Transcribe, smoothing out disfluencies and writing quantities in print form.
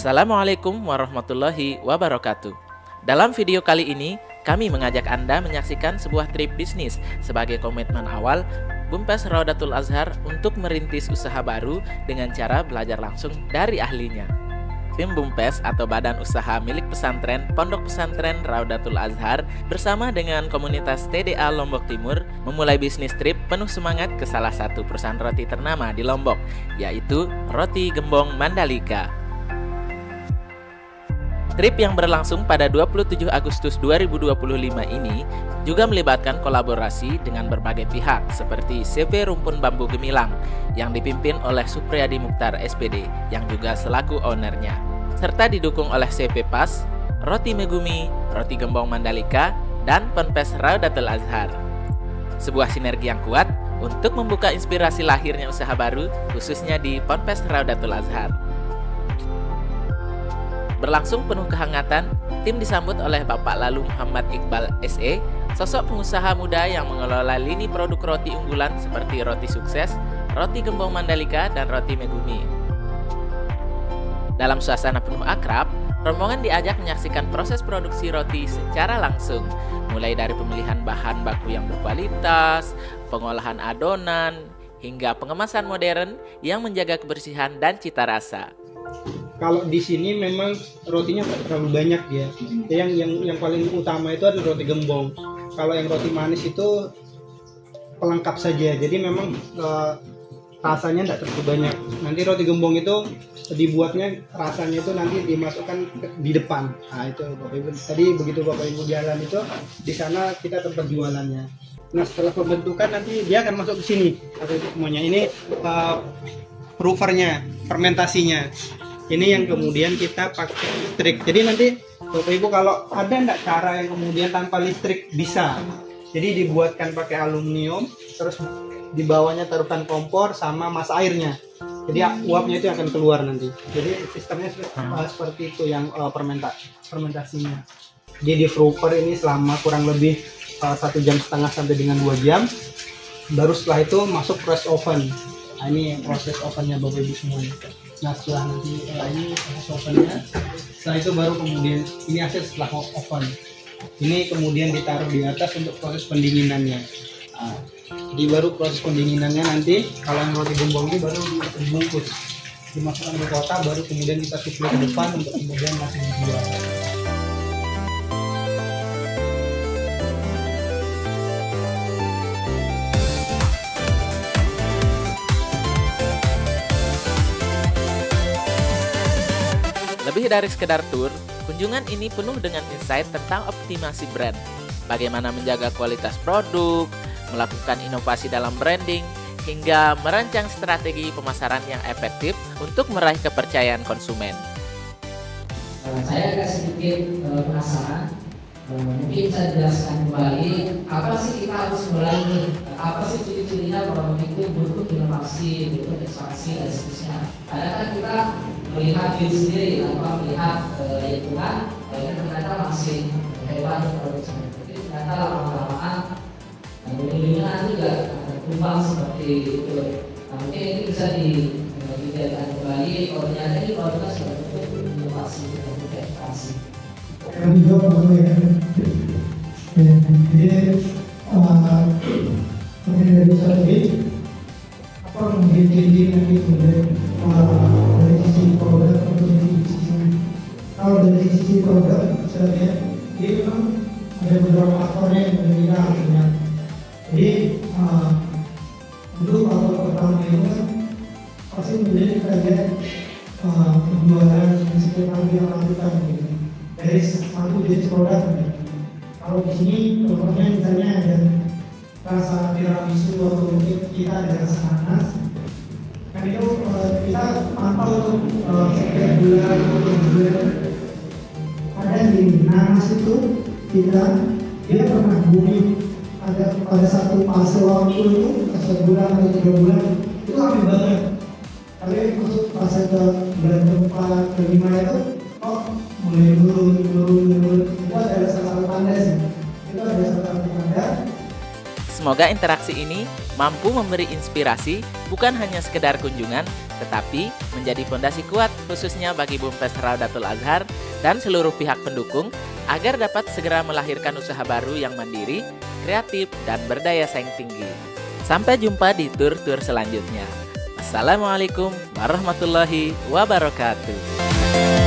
Assalamualaikum warahmatullahi wabarakatuh. Dalam video kali ini, kami mengajak Anda menyaksikan sebuah trip bisnis sebagai komitmen awal Bumpes Raudatul Azhar untuk merintis usaha baru dengan cara belajar langsung dari ahlinya. Tim Bumpes atau Badan Usaha milik pesantren Pondok Pesantren Raudatul Azhar bersama dengan komunitas TDA Lombok Timur memulai bisnis trip penuh semangat ke salah satu perusahaan roti ternama di Lombok, yaitu Roti Gembong Mandalika. Trip yang berlangsung pada 27 Agustus 2025 ini juga melibatkan kolaborasi dengan berbagai pihak seperti CV Rumpun Bambu Gemilang yang dipimpin oleh Supriyadi Mukhtar SPD yang juga selaku ownernya, serta didukung oleh CV PAS, Roti Megumi, Roti Gembong Mandalika, dan Ponpes Raudatul Azhar. Sebuah sinergi yang kuat untuk membuka inspirasi lahirnya usaha baru khususnya di Ponpes Raudatul Azhar. Berlangsung penuh kehangatan, tim disambut oleh Bapak Lalu Muhammad Iqbal SE, sosok pengusaha muda yang mengelola lini produk roti unggulan seperti roti sukses, roti gembong Mandalika, dan roti Megumi. Dalam suasana penuh akrab, rombongan diajak menyaksikan proses produksi roti secara langsung, mulai dari pemilihan bahan baku yang berkualitas, pengolahan adonan, hingga pengemasan modern yang menjaga kebersihan dan cita rasa. Kalau di sini memang rotinya nggak terlalu banyak ya. Yang paling utama itu adalah roti gembong. Kalau yang roti manis itu pelengkap saja. Jadi memang rasanya nggak terlalu banyak. Nanti roti gembong itu dibuatnya rasanya itu nanti dimasukkan di depan. Nah itu Bapak Ibu. Tadi begitu Bapak Ibu jalan itu di sana kita tempat jualannya. Nah setelah pembentukan nanti dia akan masuk ke sini. Atau semuanya ini proofernya, fermentasinya. Ini yang kemudian kita pakai listrik. Jadi nanti Bapak Ibu kalau ada enggak cara yang kemudian tanpa listrik bisa. Jadi dibuatkan pakai aluminium, terus di bawahnya taruhkan kompor sama mas airnya. Jadi uapnya itu akan keluar nanti. Jadi sistemnya seperti itu yang fermentasinya. Jadi di frooper ini selama kurang lebih 1,5 jam sampai dengan 2 jam. Baru setelah itu masuk press oven. Nah, ini proses ovennya Bapak Ibu semuanya. Nah setelah nanti ini proses ovennya, setelah itu baru kemudian ini hasil setelah oven. Ini kemudian ditaruh di atas untuk proses pendinginannya. Nah, jadi baru proses pendinginannya nanti kalau yang roti gembong ini baru dibungkus, dimasukkan ke kotak, baru kemudian kita suplai ke depan untuk kemudian langsung dijual. Lebih dari sekedar tour, kunjungan ini penuh dengan insight tentang optimasi brand, bagaimana menjaga kualitas produk, melakukan inovasi dalam branding, hingga merancang strategi pemasaran yang efektif untuk meraih kepercayaan konsumen. Saya agak sedikit penasaran, mungkin saya jelaskan kembali apa sih kita harus mulai ini, apa sih ciri-cirinya produk itu butuh inovasi, butuh ekspansi dan seterusnya. Karena kan kita melihat diri sendiri tanpa melihat lingkungan, ternyata masih hebat produk seperti itu. Ternyata lama-lamaan lingkungan juga berkembang seperti itu. Nah, mungkin itu bisa dilihatkan kembali kalau ternyata ini produknya sudah butuh inovasi dan butuh ekspansi. Kami juga perlu ya. Jadi mungkin dari strategi apa mungkin jadi nanti kemudian dari sisi produk atau dari sisi kalau dari sisi produk misalnya ini memang ada beberapa faktornya yang berbeda akhirnya. Jadi untuk faktor pertama itu kan pasti kemudian kita lihat penjualan yang sekitar yang lakukan gitu dari satu jenis produk. Kalau di sini contohnya misalnya ada rasa tiramisu atau mungkin kita ada rasa nanas. Kan itu kita pantau setiap bulan atau bulan ada di nanas itu dia pernah booming ada pada satu fase waktu itu sebulan atau 3 bulan itu ramai banget. Tapi masuk fase ke bulan ke-4 ke-5 itu mulai menurun itu ada salah satu tanda sih. Itu ada salah satu tanda. Semoga interaksi ini mampu memberi inspirasi bukan hanya sekedar kunjungan, tetapi menjadi fondasi kuat khususnya bagi Bumpes Raudatul Azhar dan seluruh pihak pendukung agar dapat segera melahirkan usaha baru yang mandiri, kreatif, dan berdaya saing tinggi. Sampai jumpa di tur-tur selanjutnya. Assalamualaikum warahmatullahi wabarakatuh.